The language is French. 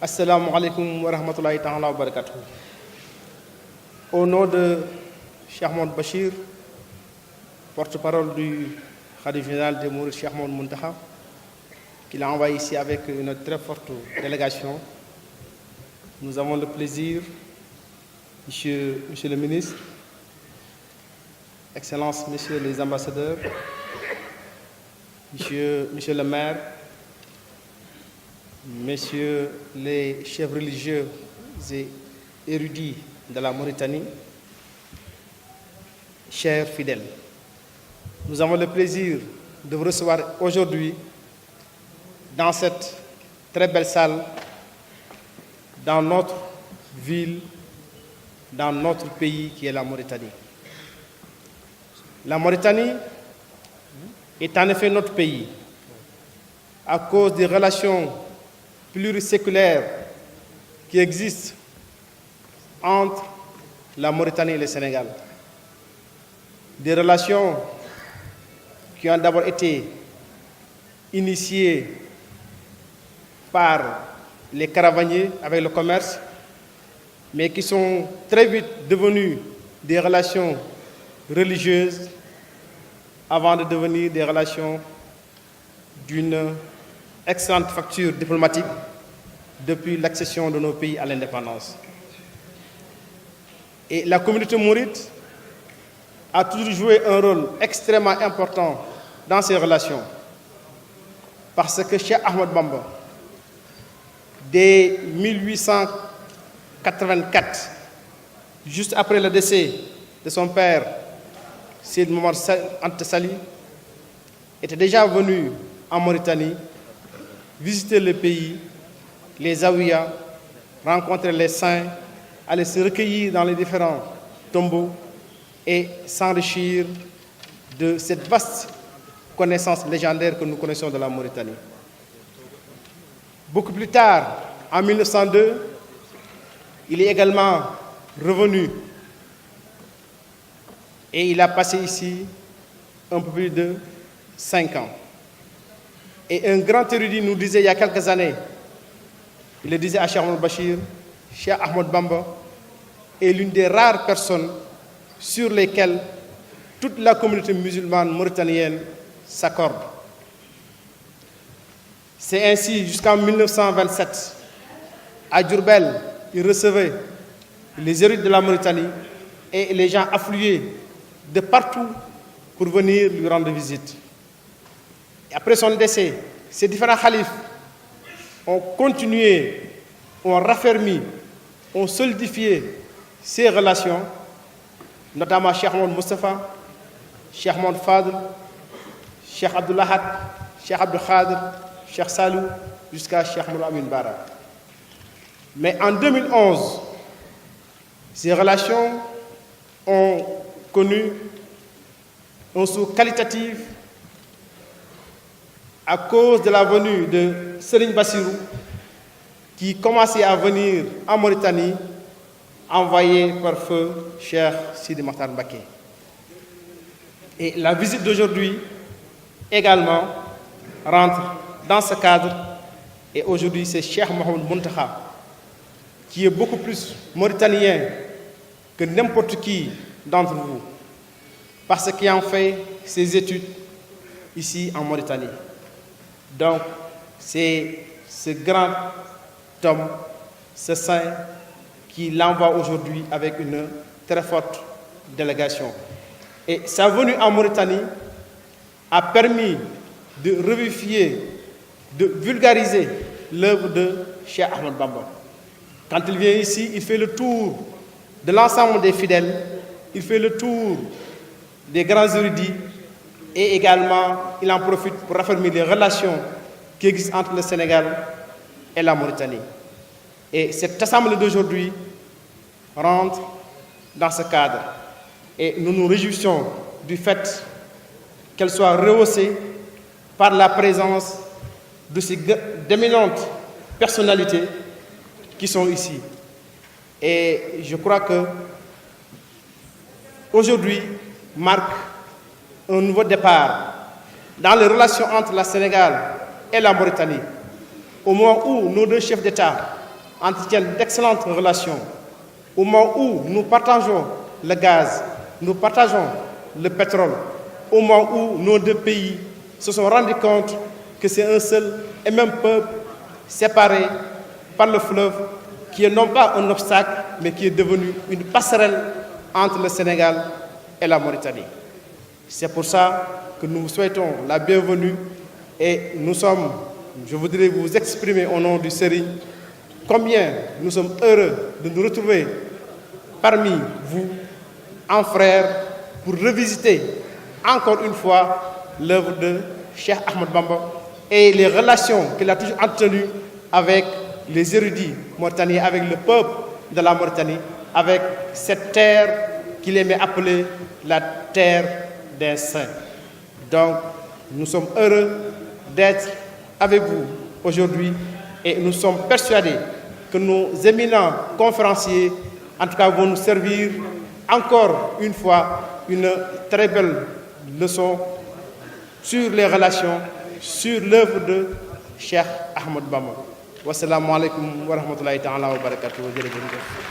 Assalamu alaikum wa rahmatullahi ta'ala wa barakatuh. Au nom de Cheikh Ahmed Bachir, porte-parole du Khadif général des Mourides, Cheikh Ahmed Muntaha, qui l'a envoyé ici avec une très forte délégation, nous avons le plaisir, Monsieur le ministre, Excellences, Messieurs les ambassadeurs, Monsieur le maire, Messieurs les chefs religieux et érudits de la Mauritanie, chers fidèles, nous avons le plaisir de vous recevoir aujourd'hui dans cette très belle salle, dans notre ville, dans notre pays qui est la Mauritanie. La Mauritanie est en effet notre pays à cause des relations pluriséculaires qui existent entre la Mauritanie et le Sénégal. Des relations qui ont d'abord été initiées par les caravaniers avec le commerce, mais qui sont très vite devenues des relations religieuses avant de devenir des relations d'une excellente facture diplomatique depuis l'accession de nos pays à l'indépendance. Et la communauté mouride a toujours joué un rôle extrêmement important dans ces relations, parce que Cheikh Ahmed Bamba, dès 1884, juste après le décès de son père, Seydi Mohamed Anta Sali, était déjà venu en Mauritanie visiter le pays, les zawiyas, rencontrer les saints, aller se recueillir dans les différents tombeaux et s'enrichir de cette vaste connaissance légendaire que nous connaissons de la Mauritanie. Beaucoup plus tard, en 1902, il est également revenu et il a passé ici un peu plus de 5 ans. Et un grand érudit nous disait il y a quelques années, il le disait à Cheikh Ahmed Bachir, Cheikh Ahmed Bamba est l'une des rares personnes sur lesquelles toute la communauté musulmane mauritanienne s'accorde. C'est ainsi jusqu'en 1927, à Diourbel, il recevait les érudits de la Mauritanie et les gens affluaient de partout pour venir lui rendre visite. Et après son décès, ces différents khalifes ont continué, ont raffermi, ont solidifié ces relations, notamment Cheikh Mohamed Mustafa, Cheikh Mohamed Fadl, Cheikh Abdullahat, Cheikh Abdul Khadir, Cheikh Salou, jusqu'à Cheikh Mohamed Amin Bara. Mais en 2011, ces relations ont connu un saut qualitatif à cause de la venue de Serigne Bassirou, qui commençait à venir en Mauritanie, envoyé par feu Cheikh Sidi Mokhtar Mbacké. Et la visite d'aujourd'hui également rentre dans ce cadre. Et aujourd'hui, c'est Cheikh Mohamed Muntaha, qui est beaucoup plus mauritanien que n'importe qui d'entre vous, parce qu'il a fait ses études ici en Mauritanie. Donc, c'est ce grand homme, ce saint, qui l'envoie aujourd'hui avec une très forte délégation. Et sa venue en Mauritanie a permis de revivifier, de vulgariser l'œuvre de Cheikh Ahmed Bamba. Quand il vient ici, il fait le tour de l'ensemble des fidèles, il fait le tour des grands érudits et également il en profite pour raffermir les relations qui existent entre le Sénégal et la Mauritanie. Et cette assemblée d'aujourd'hui rentre dans ce cadre. Et nous nous réjouissons du fait qu'elle soit rehaussée par la présence de ces d'éminentes personnalités qui sont ici. Et je crois que aujourd'hui marque un nouveau départ dans les relations entre le Sénégal et la Mauritanie, au moment où nos deux chefs d'État entretiennent d'excellentes relations. Au moment où nous partageons le gaz, nous partageons le pétrole, au moment où nos deux pays se sont rendus compte que c'est un seul et même peuple séparé par le fleuve, qui est non pas un obstacle, mais qui est devenu une passerelle entre le Sénégal et la Mauritanie. C'est pour ça que nous vous souhaitons la bienvenue et je voudrais vous exprimer au nom du Serigne combien nous sommes heureux de nous retrouver parmi vous, en frères, pour revisiter encore une fois l'œuvre de Cheikh Ahmed Bamba et les relations qu'il a toujours entretenues avec les érudits mauritaniens, avec le peuple de la Mauritanie, avec cette terre qu'il aimait appeler la terre des saints. Donc, nous sommes heureux d'être avec vous aujourd'hui et nous sommes persuadés que nos éminents conférenciers, en tout cas, vont nous servir encore une fois une très belle leçon sur les relations, sur l'œuvre de Cheikh Ahmed Bamba. Wassalamu alaikum wa rahmatullahi ta'ala wa barakatuh.